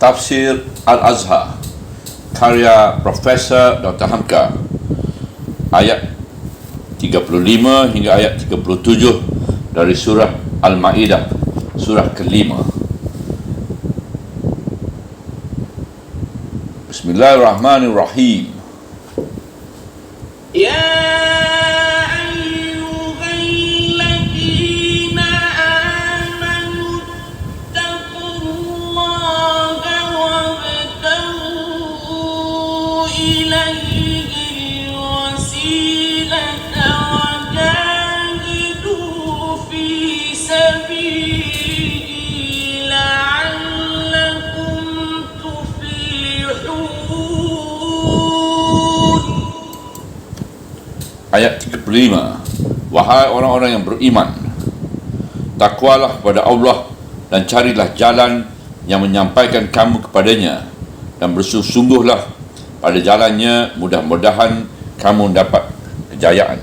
Tafsir Al-Azhar karya Profesor Dr. Hamka, ayat 35 hingga ayat 37 dari surah Al-Ma'idah, surah kelima. Bismillahirrahmanirrahim. Ayat 35. Wahai orang-orang yang beriman, takwalah kepada Allah dan carilah jalan yang menyampaikan kamu kepadanya, dan bersungguh-sungguhlah pada jalannya, mudah-mudahan kamu dapat kejayaan.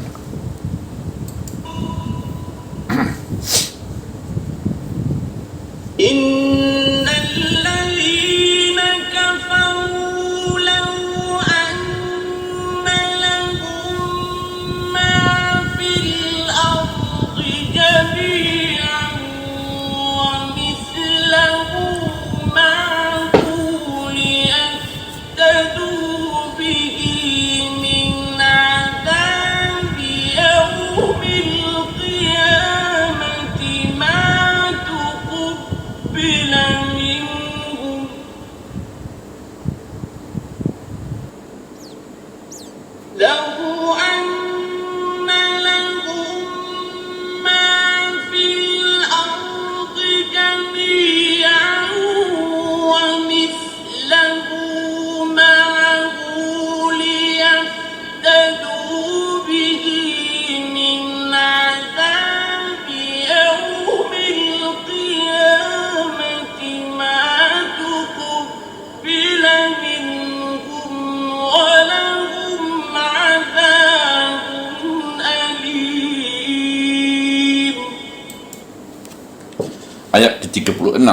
Ayat ke-36.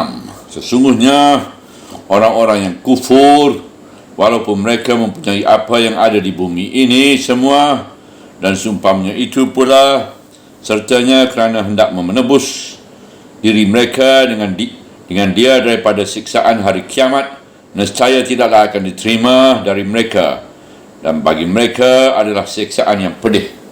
Sesungguhnya orang-orang yang kufur, walaupun mereka mempunyai apa yang ada di bumi ini semua, dan seumpamanya itu pula, sertanya kerana hendak menebus diri mereka dengan dia daripada siksaan hari kiamat, nescaya tidaklah akan diterima dari mereka, dan bagi mereka adalah siksaan yang pedih.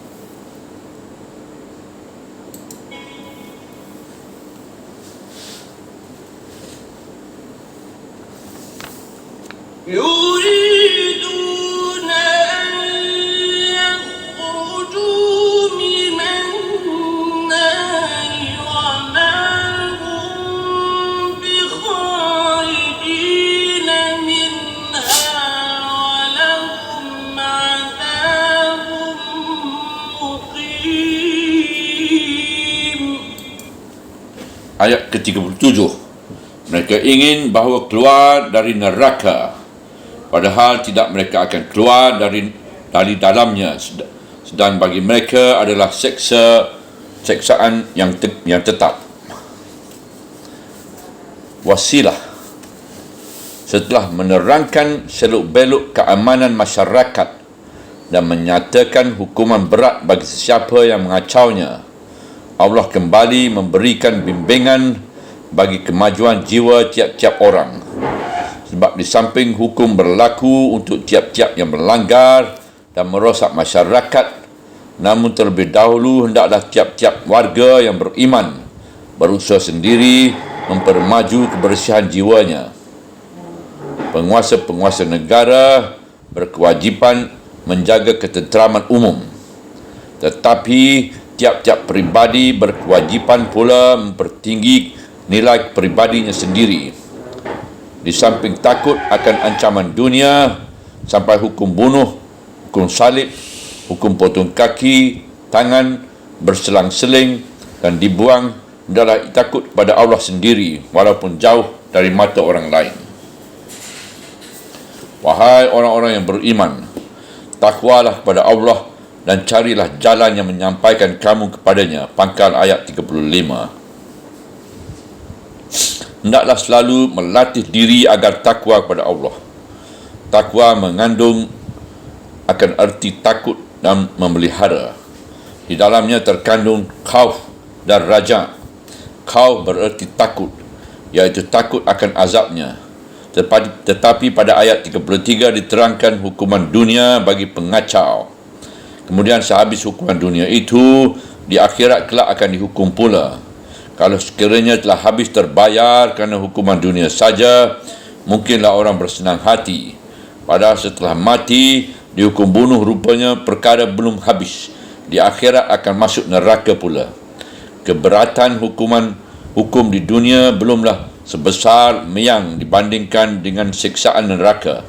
Ayat ke-37. Mereka ingin bahawa keluar dari neraka, padahal tidak, mereka akan keluar dari dalamnya, sedang bagi mereka adalah seksaan yang tetap. Wasilah. Setelah menerangkan seluk-beluk keamanan masyarakat dan menyatakan hukuman berat bagi sesiapa yang mengacaunya, Allah kembali memberikan bimbingan bagi kemajuan jiwa tiap-tiap orang. Sebab di samping hukum berlaku untuk tiap-tiap yang melanggar dan merosak masyarakat, namun terlebih dahulu hendaklah tiap-tiap warga yang beriman berusaha sendiri mempermaju kebersihan jiwanya. Penguasa-penguasa negara berkewajipan menjaga ketenteraman umum, tetapi tiap-tiap peribadi berkewajipan pula mempertinggi nilai peribadinya sendiri. Di samping takut akan ancaman dunia sampai hukum bunuh, hukum salib, hukum potong kaki, tangan, berselang-seling dan dibuang, adalah takut kepada Allah sendiri walaupun jauh dari mata orang lain. Wahai orang-orang yang beriman, takwalah kepada Allah dan carilah jalan yang menyampaikan kamu kepadanya. Pangkal ayat 35. hendaklah selalu melatih diri agar takwa kepada Allah. Takwa mengandung akan erti takut dan memelihara. Di dalamnya terkandung khauf dan raja. Khauf bererti takut, iaitu takut akan azabnya. Tetapi pada ayat 33 diterangkan hukuman dunia bagi pengacau. Kemudian sehabis hukuman dunia itu, di akhirat kelak akan dihukum pula. Kalau sekiranya telah habis terbayar kerana hukuman dunia saja, mungkinlah orang bersenang hati. Padahal setelah mati, dihukum bunuh rupanya perkara belum habis. Di akhirat akan masuk neraka pula. Keberatan hukum di dunia belumlah sebesar meyang dibandingkan dengan siksaan neraka.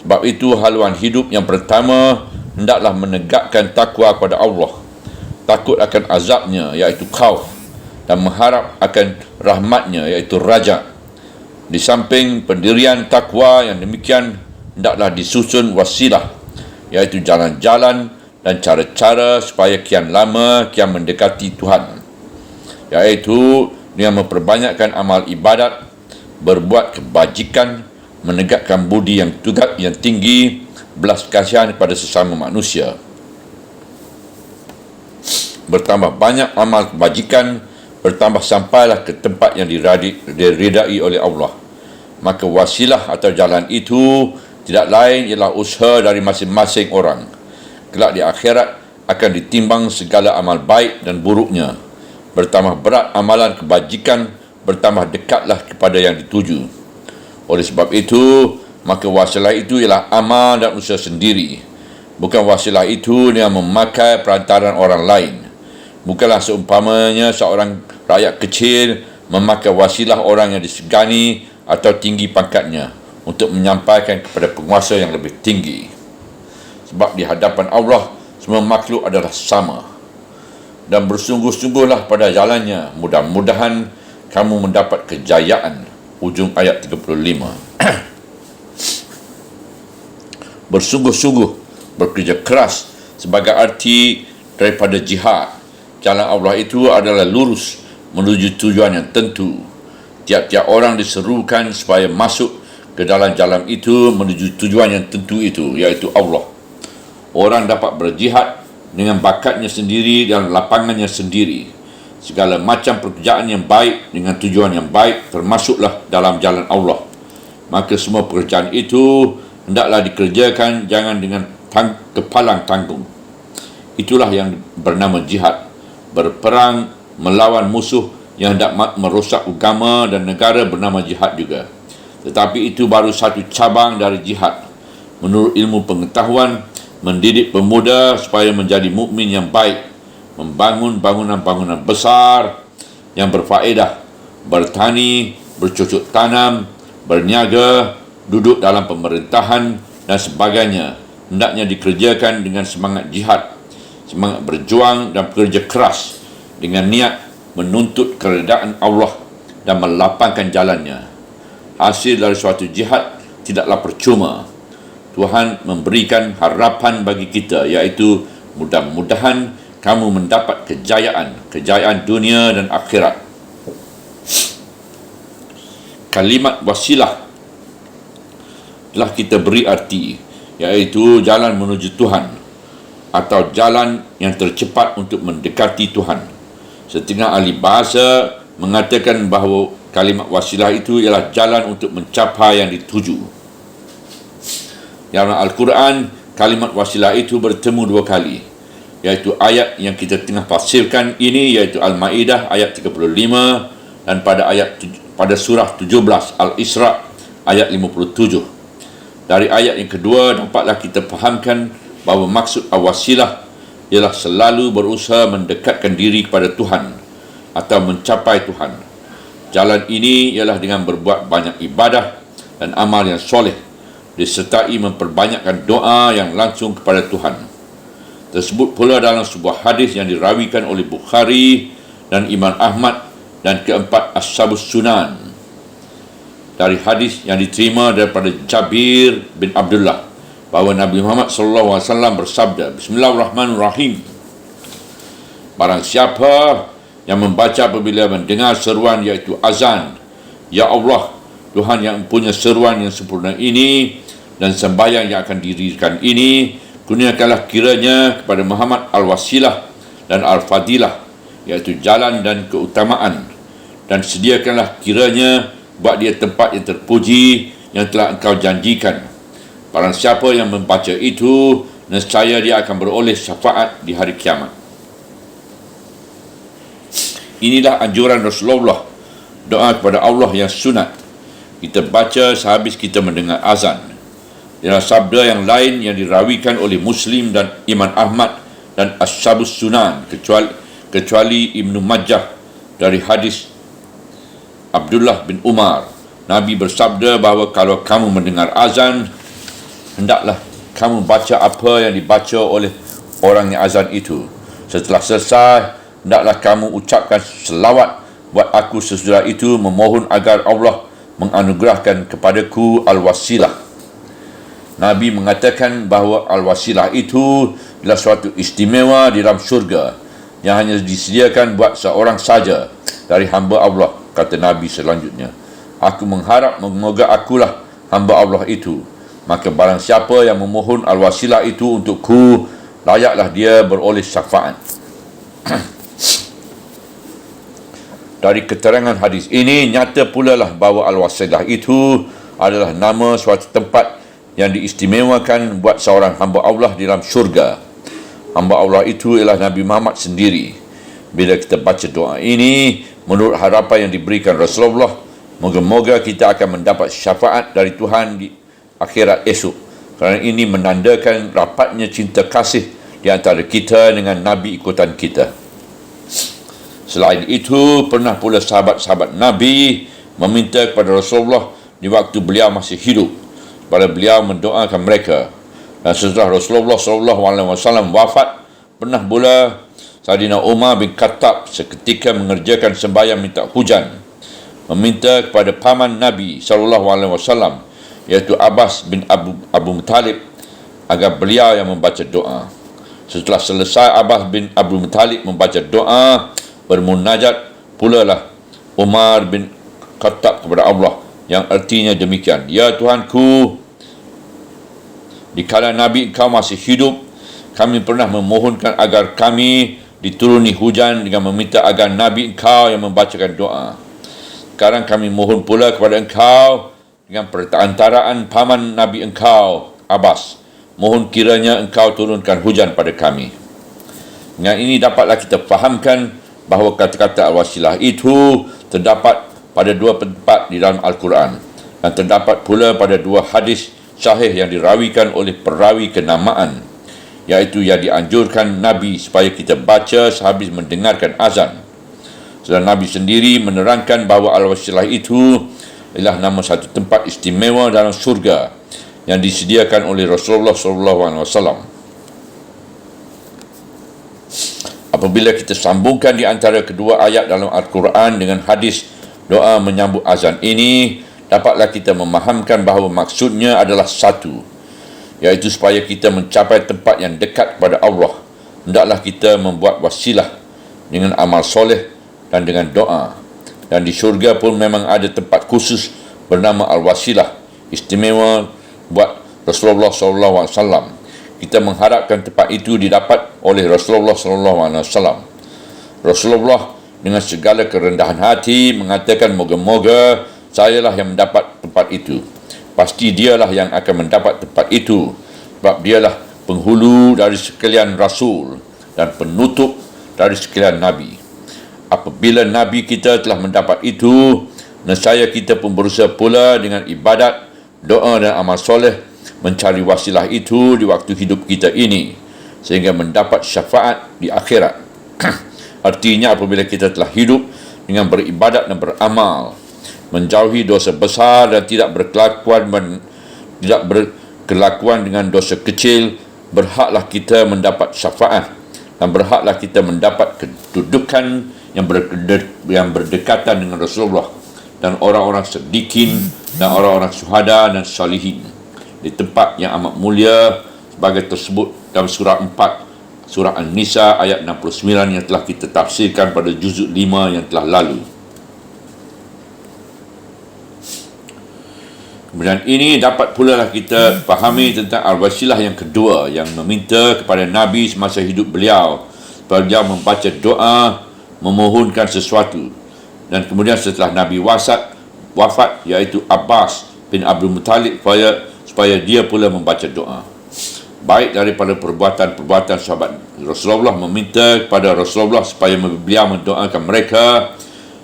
Sebab itu haluan hidup yang pertama hendaklah menegakkan takwa kepada Allah, takut akan azabnya iaitu khauf, dan mengharap akan rahmatnya iaitu raja. Di samping pendirian takwa yang demikian, hendaklah disusun wasilah iaitu jalan-jalan dan cara-cara supaya kian lama kian mendekati Tuhan, iaitu dengan memperbanyakkan amal ibadat, berbuat kebajikan, menegakkan budi yang tegak yang tinggi, belas kasihan kepada sesama manusia. Bertambah banyak amal kebajikan, bertambah sampailah ke tempat yang diridai oleh Allah. Maka wasilah atau jalan itu tidak lain ialah usaha dari masing-masing orang. Kelak di akhirat akan ditimbang segala amal baik dan buruknya. Bertambah berat amalan kebajikan, bertambah dekatlah kepada yang dituju. Oleh sebab itu, maka wasilah itu ialah amal dan usaha sendiri. Bukan wasilah itu dengan memakai perantaran orang lain. Bukanlah seumpamanya seorang rakyat kecil memakai wasilah orang yang disegani atau tinggi pangkatnya untuk menyampaikan kepada penguasa yang lebih tinggi. Sebab di hadapan Allah, semua makhluk adalah sama. Dan bersungguh-sungguhlah pada jalannya, mudah-mudahan kamu mendapat kejayaan. Ujung ayat 35. Bersungguh-sungguh, bekerja keras sebagai arti daripada jihad. Jalan Allah itu adalah lurus menuju tujuan yang tentu. Tiap-tiap orang diserukan supaya masuk ke dalam jalan itu menuju tujuan yang tentu itu, iaitu Allah. Orang dapat berjihad dengan bakatnya sendiri dan lapangannya sendiri. Segala macam pekerjaan yang baik dengan tujuan yang baik termasuklah dalam jalan Allah. Maka semua pekerjaan itu hendaklah dikerjakan jangan dengan kepalang tanggung. Itulah yang bernama jihad. Berperang melawan musuh yang hendak merosak agama dan negara bernama jihad juga. Tetapi itu baru satu cabang dari jihad. Menurut ilmu pengetahuan, mendidik pemuda supaya menjadi mukmin yang baik, membangun bangunan-bangunan besar yang berfaedah, bertani, bercocok tanam, berniaga, duduk dalam pemerintahan dan sebagainya, hendaknya dikerjakan dengan semangat jihad, semangat berjuang dan bekerja keras dengan niat menuntut keredaan Allah dan melapangkan jalannya. Hasil dari suatu jihad tidaklah percuma. Tuhan memberikan harapan bagi kita, iaitu mudah-mudahan kamu mendapat kejayaan dunia dan akhirat. Kalimat wasilah telah kita beri arti, iaitu jalan menuju Tuhan atau jalan yang tercepat untuk mendekati Tuhan. Setengah ahli bahasa mengatakan bahawa kalimat wasilah itu ialah jalan untuk mencapai yang dituju. Dalam Al-Quran, kalimat wasilah itu bertemu dua kali, iaitu ayat yang kita tengah tafsirkan ini, iaitu Al-Ma'idah ayat 35 dan pada surah 17 Al-Isra ayat 57. Dari ayat yang kedua dapatlah kita fahamkan bahawa maksud wasilah ialah selalu berusaha mendekatkan diri kepada Tuhan atau mencapai Tuhan. Jalan ini ialah dengan berbuat banyak ibadah dan amal yang soleh, disertai memperbanyakkan doa yang langsung kepada Tuhan. Tersebut pula dalam sebuah hadis yang dirawikan oleh Bukhari dan Imam Ahmad dan keempat Ashabus Sunan. Dari hadis yang diterima daripada Jabir bin Abdullah bahawa Nabi Muhammad SAW bersabda, Bismillahirrahmanirrahim. Barang siapa yang membaca apabila mendengar seruan iaitu azan Ya Allah, Tuhan yang punya seruan yang sempurna ini dan sembahyang yang akan dirikan ini, kurniakanlah kiranya kepada Muhammad al-Wasilah dan al-Fadilah, iaitu jalan dan keutamaan, dan sediakanlah kiranya buat dia tempat yang terpuji yang telah engkau janjikan. Barang siapa yang membaca itu, nescaya dia akan beroleh syafaat di hari kiamat. Inilah anjuran Rasulullah, doa kepada Allah yang sunat. Kita baca sehabis kita mendengar azan. Ialah sabda yang lain yang dirawikan oleh Muslim dan Imam Ahmad dan Ashabus Sunan, kecuali Ibnu Majah dari hadis Abdullah bin Umar. Nabi bersabda bahawa kalau kamu mendengar azan, hendaklah kamu baca apa yang dibaca oleh orang yang azan itu. Setelah selesai, hendaklah kamu ucapkan selawat buat aku sesudah itu, memohon agar Allah menganugerahkan kepadaku al-wasilah. Nabi mengatakan bahawa al-wasilah itu adalah suatu istimewa di dalam syurga yang hanya disediakan buat seorang saja dari hamba Allah. Kata Nabi selanjutnya, aku mengharap semoga akulah hamba Allah itu. Maka barang siapa yang memohon al-wasilah itu untukku, layaklah dia beroleh syafaat. Dari keterangan hadis ini, nyata pula lah bahawa al-wasilah itu adalah nama suatu tempat yang diistimewakan buat seorang hamba Allah di dalam syurga. Hamba Allah itu ialah Nabi Muhammad sendiri. Bila kita baca doa ini, menurut harapan yang diberikan Rasulullah, moga-moga kita akan mendapat syafaat dari Tuhan di akhirat esok. Kerana ini menandakan rapatnya cinta kasih di antara kita dengan Nabi ikutan kita. Selain itu, pernah pula sahabat-sahabat Nabi meminta kepada Rasulullah di waktu beliau masih hidup, pada beliau mendoakan mereka. Dan setelah Rasulullah SAW wafat, pernah pula Saidina Umar bin Khattab seketika mengerjakan sembahyang minta hujan, meminta kepada paman Nabi SAW, iaitu Abbas bin Abu Muttalib, agar beliau yang membaca doa. Setelah selesai Abbas bin Abu Muttalib membaca doa, bermunajat pula lah Umar bin Khattab kepada Allah, yang artinya demikian: Ya Tuhanku, dikala Nabi engkau masih hidup, kami pernah memohonkan agar kami dituruni hujan dengan meminta agar Nabi engkau yang membacakan doa. Sekarang kami mohon pula kepada engkau dengan perantaraan paman Nabi engkau, Abbas, mohon kiranya engkau turunkan hujan pada kami. Dengan ini dapatlah kita fahamkan bahawa kata-kata al-wasilah itu terdapat pada dua tempat di dalam Al-Quran, dan terdapat pula pada dua hadis sahih yang dirawikan oleh perawi kenamaan, iaitu yang dianjurkan Nabi supaya kita baca sehabis mendengarkan azan. Sedang Nabi sendiri menerangkan bahawa al-wasilah itu ialah nama satu tempat istimewa dalam surga yang disediakan oleh Rasulullah SAW. Apabila kita sambungkan di antara kedua ayat dalam Al-Quran dengan hadis doa menyambut azan ini, dapatlah kita memahamkan bahawa maksudnya adalah satu, iaitu supaya kita mencapai tempat yang dekat kepada Allah, hendaklah kita membuat wasilah dengan amal soleh dan dengan doa. Dan di syurga pun memang ada tempat khusus bernama al-wasilah, istimewa buat Rasulullah SAW. Kita mengharapkan tempat itu didapat oleh Rasulullah SAW. Rasulullah dengan segala kerendahan hati mengatakan, moga-moga sayalah yang mendapat tempat itu. Pasti dialah yang akan mendapat tempat itu, sebab dialah penghulu dari sekalian Rasul dan penutup dari sekalian Nabi. Apabila Nabi kita telah mendapat itu, nescaya kita pun berusaha pula dengan ibadat, doa dan amal soleh mencari wasilah itu di waktu hidup kita ini, sehingga mendapat syafaat di akhirat. Artinya apabila kita telah hidup dengan beribadat dan beramal, menjauhi dosa besar dan tidak berkelakuan dengan dosa kecil, berhaklah kita mendapat syafaat dan berhaklah kita mendapat kedudukan yang berdekatan dengan Rasulullah dan orang-orang siddiqin dan orang-orang syuhada dan salihin di tempat yang amat mulia sebagai tersebut dalam surah 4 surah An-Nisa ayat 69 yang telah kita tafsirkan pada juzuk 5 yang telah lalu. Kemudian ini dapat pula lah kita fahami tentang al-wasilah yang kedua, yang meminta kepada Nabi semasa hidup beliau supaya beliau membaca doa memohonkan sesuatu. Dan kemudian setelah Nabi wafat, iaitu Abbas bin Abdul Muttalib, supaya dia pula membaca doa. Baik daripada perbuatan-perbuatan sahabat Rasulullah meminta kepada Rasulullah supaya beliau mendoakan mereka,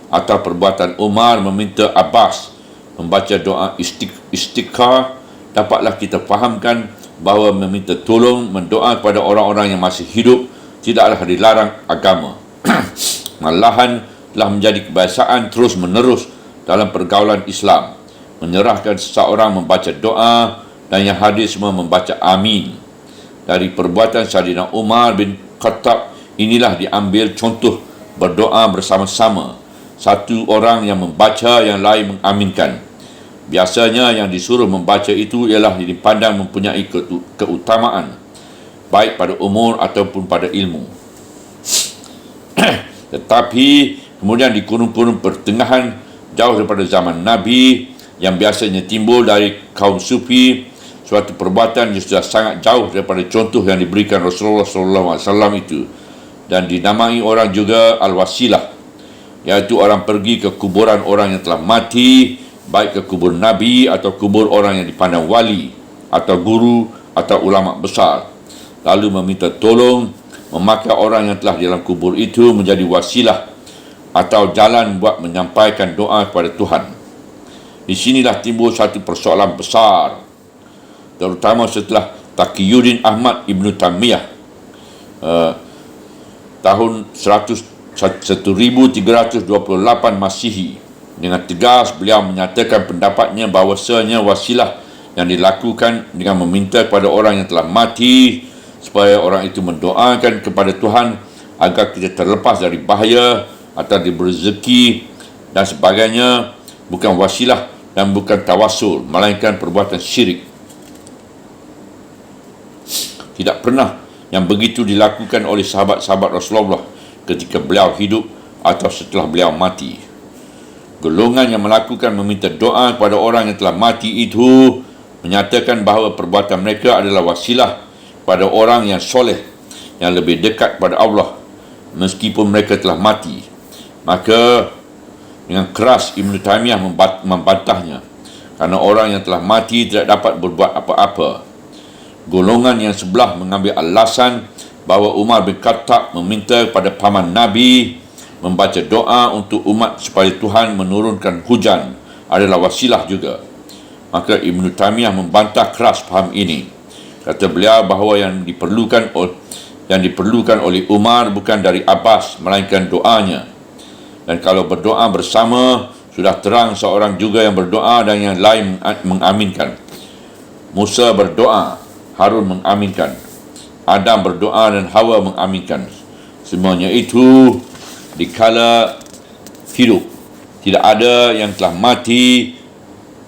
atau perbuatan Umar meminta Abbas membaca doa istighfar, dapatlah kita fahamkan bahawa meminta tolong, mendoa kepada orang-orang yang masih hidup tidaklah dilarang agama. Malahan telah menjadi kebiasaan terus menerus dalam pergaulan Islam, menyerahkan seseorang membaca doa, dan yang hadir semua membaca amin. Dari perbuatan Sayyidina Umar bin Khattab inilah diambil contoh berdoa bersama-sama, satu orang yang membaca, yang lain mengaminkan. Biasanya yang disuruh membaca itu ialah dipandang mempunyai keutamaan, baik pada umur ataupun pada ilmu. Tetapi kemudian di kurun-kurun pertengahan, jauh daripada zaman Nabi, yang biasanya timbul dari kaum sufi, suatu perbuatan yang sudah sangat jauh daripada contoh yang diberikan Rasulullah SAW itu, dan dinamai orang juga al-wasilah, iaitu orang pergi ke kuburan orang yang telah mati, baik ke kubur Nabi atau kubur orang yang dipandang wali atau guru atau ulama besar, lalu meminta tolong, memakai orang yang telah di dalam kubur itu menjadi wasilah atau jalan buat menyampaikan doa kepada Tuhan. Di sinilah timbul satu persoalan besar, terutama setelah Taqiyuddin Ahmad Ibn Taymiyah tahun 1328 Masihi. Dengan tegas beliau menyatakan pendapatnya bahawasanya wasilah yang dilakukan dengan meminta kepada orang yang telah mati supaya orang itu mendoakan kepada Tuhan agar kita terlepas dari bahaya atau diberi rezeki dan sebagainya, bukan wasilah dan bukan tawassul, melainkan perbuatan syirik. Tidak pernah yang begitu dilakukan oleh sahabat-sahabat Rasulullah ketika beliau hidup atau setelah beliau mati. Golongan yang melakukan meminta doa kepada orang yang telah mati itu menyatakan bahawa perbuatan mereka adalah wasilah pada orang yang soleh, yang lebih dekat kepada Allah meskipun mereka telah mati. Maka dengan keras Ibn Taymiyah membantahnya, kerana orang yang telah mati tidak dapat berbuat apa-apa. Golongan yang sebelah mengambil alasan bahawa Umar bin Khattab meminta kepada paman Nabi membaca doa untuk umat supaya Tuhan menurunkan hujan adalah wasilah juga. Maka Ibn Taymiyah membantah keras faham ini. Kata beliau bahawa yang diperlukan oleh Umar bukan dari Abbas, melainkan doanya. Dan kalau berdoa bersama, sudah terang seorang juga yang berdoa dan yang lain mengaminkan. Musa berdoa, Harun mengaminkan. Adam berdoa dan Hawa mengaminkan. Semuanya itu dikala hidup. Tidak ada yang telah mati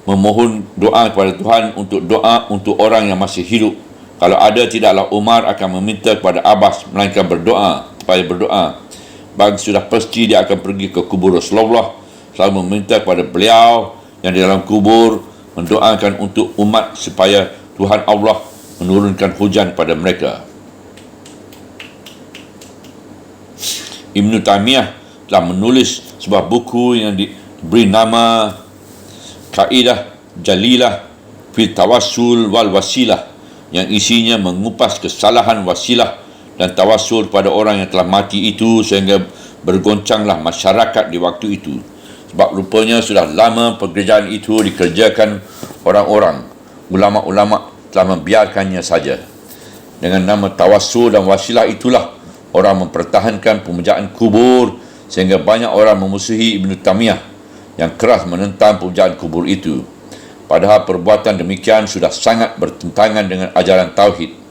memohon doa kepada Tuhan untuk doa untuk orang yang masih hidup. Kalau ada, tidaklah Umar akan meminta kepada Abbas, melainkan berdoa, supaya berdoa. Bagi sudah pasti dia akan pergi ke kubur Rasulullah, selalu meminta kepada beliau yang di dalam kubur mendoakan untuk umat supaya Tuhan Allah menurunkan hujan pada mereka. Ibn Taymiyah telah menulis sebuah buku yang diberi nama Kaidah Jalilah fi Tawassul wal Wasilah, yang isinya mengupas kesalahan wasilah dan tawassul pada orang yang telah mati itu, sehingga bergoncanglah masyarakat di waktu itu. Sebab rupanya sudah lama pekerjaan itu dikerjakan orang-orang, ulama-ulama telah membiarkannya saja. Dengan nama tawassul dan wasilah itulah orang mempertahankan pemujaan kubur, sehingga banyak orang memusuhi Ibn Taymiyah yang keras menentang pemujaan kubur itu. Padahal perbuatan demikian sudah sangat bertentangan dengan ajaran Tauhid.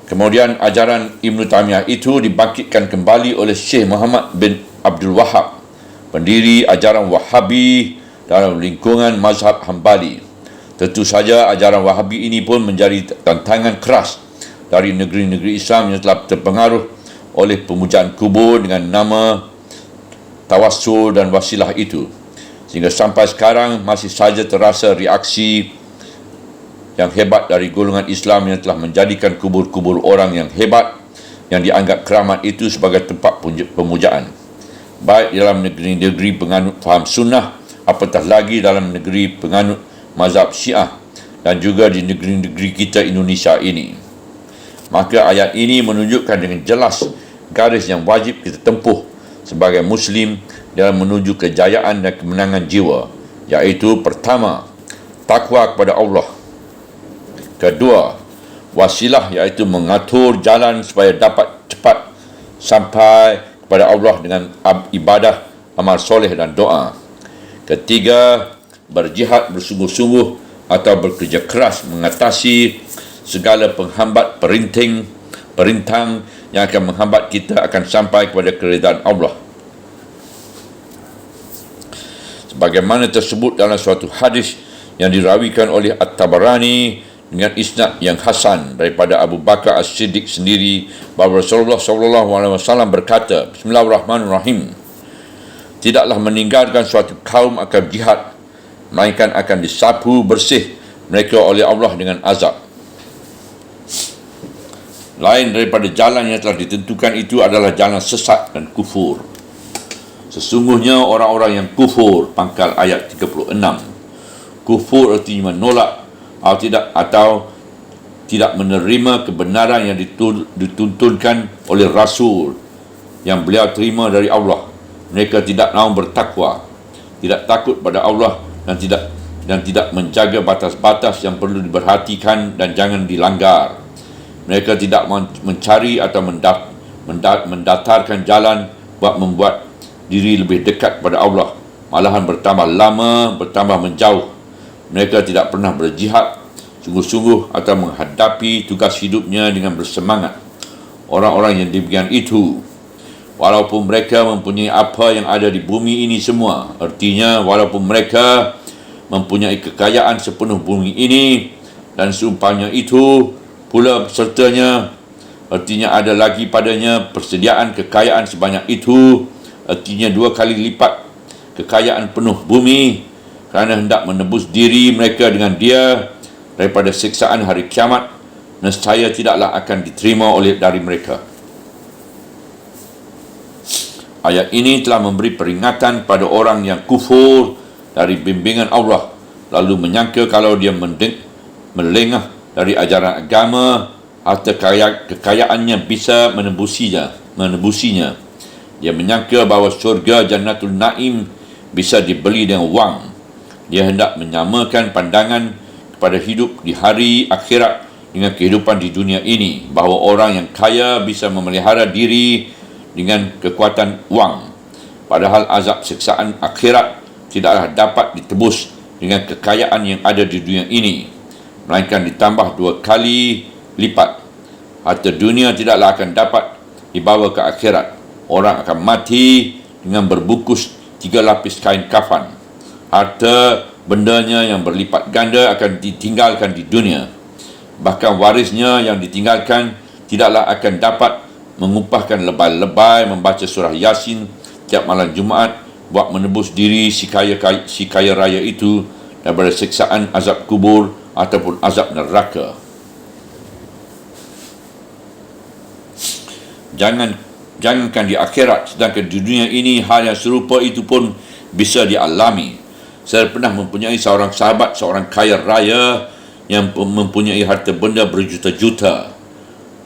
Kemudian ajaran Ibn Taymiyah itu dibangkitkan kembali oleh Syekh Muhammad bin Abdul Wahab, pendiri ajaran Wahabi dalam lingkungan mazhab Hambali. Tentu saja ajaran Wahabi ini pun menjadi tantangan keras dari negeri-negeri Islam yang telah terpengaruh oleh pemujaan kubur dengan nama tawassul dan wasilah itu. Sehingga sampai sekarang masih saja terasa reaksi yang hebat dari golongan Islam yang telah menjadikan kubur-kubur orang yang hebat yang dianggap keramat itu sebagai tempat pemujaan, baik dalam negeri-negeri penganut faham sunnah, apatah lagi dalam negeri penganut mazhab Syiah, dan juga di negeri-negeri kita Indonesia ini. Maka ayat ini menunjukkan dengan jelas garis yang wajib kita tempuh sebagai Muslim dalam menuju kejayaan dan kemenangan jiwa, iaitu pertama, takwa kepada Allah. Kedua, wasilah, iaitu mengatur jalan supaya dapat cepat sampai kepada Allah dengan ibadah, amal soleh dan doa. Ketiga, berjihad bersungguh-sungguh atau bekerja keras mengatasi segala penghambat perintang yang akan menghambat kita akan sampai kepada keridaan Allah. Sebagaimana tersebut dalam suatu hadis yang dirawikan oleh At-Tabarani dengan isnad yang hasan daripada Abu Bakar As-Siddiq sendiri, bahawa Rasulullah SAW berkata, Bismillahirrahmanirrahim, tidaklah meninggalkan suatu kaum akan jihad, melainkan akan disapu bersih mereka oleh Allah dengan azab. Lain daripada jalan yang telah ditentukan itu adalah jalan sesat dan kufur. Sesungguhnya orang-orang yang kufur, pangkal ayat 36. Kufur artinya menolak atau tidak menerima kebenaran yang dituntunkan oleh Rasul yang beliau terima dari Allah. Mereka tidak mahu bertakwa, tidak takut pada Allah dan tidak menjaga batas-batas yang perlu diperhatikan dan jangan dilanggar. Mereka tidak mencari atau mendatarkan jalan buat membuat diri lebih dekat pada Allah, malahan bertambah lama, bertambah menjauh. Mereka tidak pernah berjihad sungguh-sungguh atau menghadapi tugas hidupnya dengan bersemangat. Orang-orang yang demikian itu, walaupun mereka mempunyai apa yang ada di bumi ini semua, artinya walaupun mereka mempunyai kekayaan sepenuh bumi ini dan seumpamanya itu pula sertanya, artinya ada lagi padanya persediaan kekayaan sebanyak itu, artinya 2 kali lipat kekayaan penuh bumi, kerana hendak menebus diri mereka dengan dia daripada siksaan hari kiamat, nescaya tidaklah akan diterima dari mereka. Ayat ini telah memberi peringatan pada orang yang kufur dari bimbingan Allah, lalu menyangka kalau dia melengah dari ajaran agama, harta kekayaannya bisa menebusinya. Dia menyangka bahawa syurga Jannatul Naim bisa dibeli dengan wang. Dia hendak menyamakan pandangan kepada hidup di hari akhirat dengan kehidupan di dunia ini, bahawa orang yang kaya bisa memelihara diri dengan kekuatan wang. Padahal azab siksaan akhirat tidaklah dapat ditebus dengan kekayaan yang ada di dunia ini, melainkan ditambah 2 kali lipat. Harta dunia tidaklah akan dapat dibawa ke akhirat. Orang akan mati dengan berbungkus 3 lapis kain kafan. Harta bendanya yang berlipat ganda akan ditinggalkan di dunia. Bahkan warisnya yang ditinggalkan tidaklah akan dapat mengumpahkan lebay-lebay membaca surah Yasin tiap malam Jumaat buat menebus diri si kaya raya itu daripada siksaan azab kubur ataupun azab neraka. Jangankan di akhirat, sedangkan di dunia ini hal yang serupa itu pun bisa dialami. Saya pernah mempunyai seorang sahabat, seorang kaya raya yang mempunyai harta benda berjuta-juta,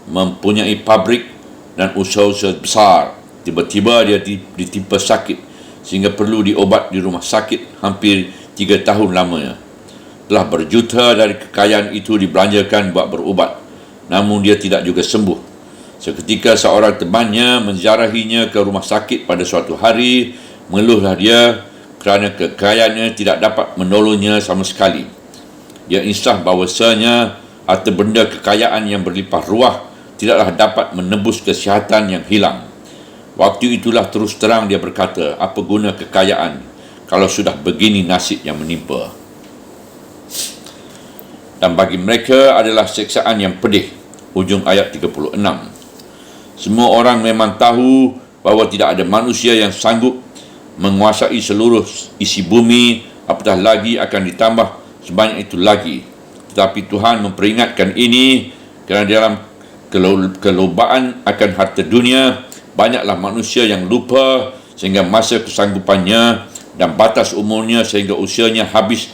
mempunyai pabrik dan usaha-usaha besar. Tiba-tiba dia ditimpa sakit sehingga perlu diobat di rumah sakit hampir 3 tahun lamanya. Telah berjuta dari kekayaan itu dibelanjakan buat berubat, namun dia tidak juga sembuh. Seketika seorang temannya menziarahinya ke rumah sakit pada suatu hari. Mengeluhlah dia kerana kekayaannya tidak dapat menolongnya sama sekali. Dia insaf bahawasanya harta benda kekayaan yang berlimpah ruah tidaklah dapat menebus kesihatan yang hilang. Waktu itulah terus terang dia berkata, apa guna kekayaan kalau sudah begini nasib yang menimpa? Dan bagi mereka adalah siksaan yang pedih. Hujung ayat 36. Semua orang memang tahu bahawa tidak ada manusia yang sanggup menguasai seluruh isi bumi, apatah lagi akan ditambah sebanyak itu lagi. Tetapi Tuhan memperingatkan ini kerana dalam kelobaan akan harta dunia, banyaklah manusia yang lupa sehingga masa kesanggupannya dan batas umurnya sehingga usianya habis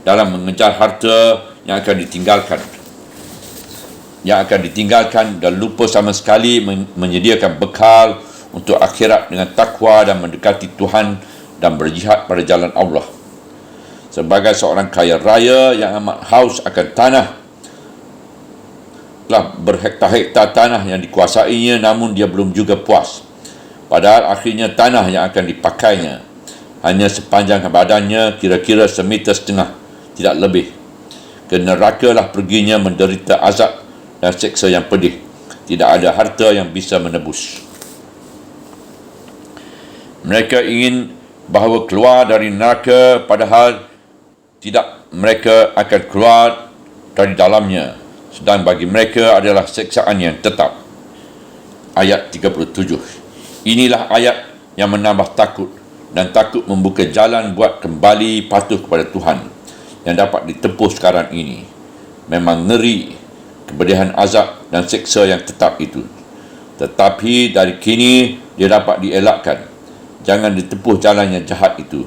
dalam mengejar harta yang akan ditinggalkan dan lupa sama sekali menyediakan bekal untuk akhirat dengan takwa dan mendekati Tuhan dan berjihad pada jalan Allah. Sebagai seorang kaya raya yang amat haus akan tanah, telah berhektar-hektar tanah yang dikuasainya, namun dia belum juga puas. Padahal akhirnya tanah yang akan dipakainya hanya sepanjang badannya, kira-kira semeter setengah, tidak lebih. Ke neraka lah perginya menderita azab dan seksa yang pedih. Tidak ada harta yang bisa menebus. Mereka ingin bahawa keluar dari neraka, padahal tidak, mereka akan keluar dari dalamnya. Sedang bagi mereka adalah siksaan yang tetap. Ayat 37. Inilah ayat yang menambah takut, dan takut membuka jalan buat kembali patuh kepada Tuhan yang dapat ditempuh sekarang ini. Memang ngeri kepedihan azab dan siksa yang tetap itu. Tetapi dari kini dia dapat dielakkan. Jangan ditempuh jalan yang jahat itu.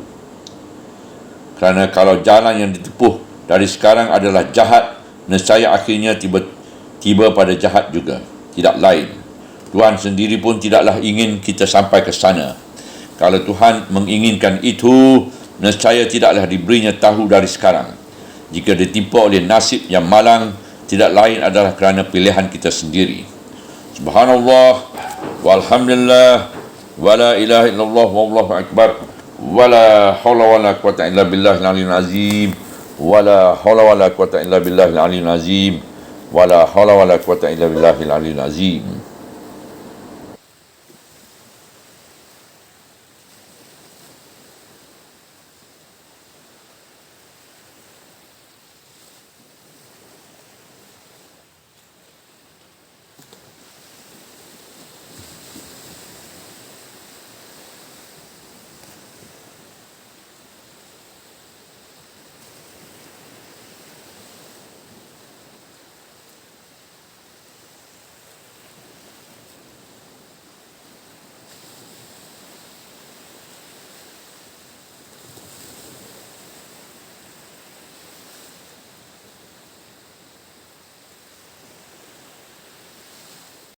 Kerana kalau jalan yang ditempuh dari sekarang adalah jahat, nescaya akhirnya tiba pada jahat juga. Tidak lain, Tuhan sendiri pun tidaklah ingin kita sampai ke sana. Kalau Tuhan menginginkan itu, nescaya tidaklah diberinya tahu dari sekarang. Jika ditimpa oleh nasib yang malang, tidak lain adalah kerana pilihan kita sendiri. Subhanallah, walhamdulillah, wala ilaha illallah, wallahu akbar, wala hawla wala quwata illa billahil aliyyil azim, wala hawla wala quwata illa billahil aliyyil azim, wala hawla wala quwata illa billahil aliyyil azim.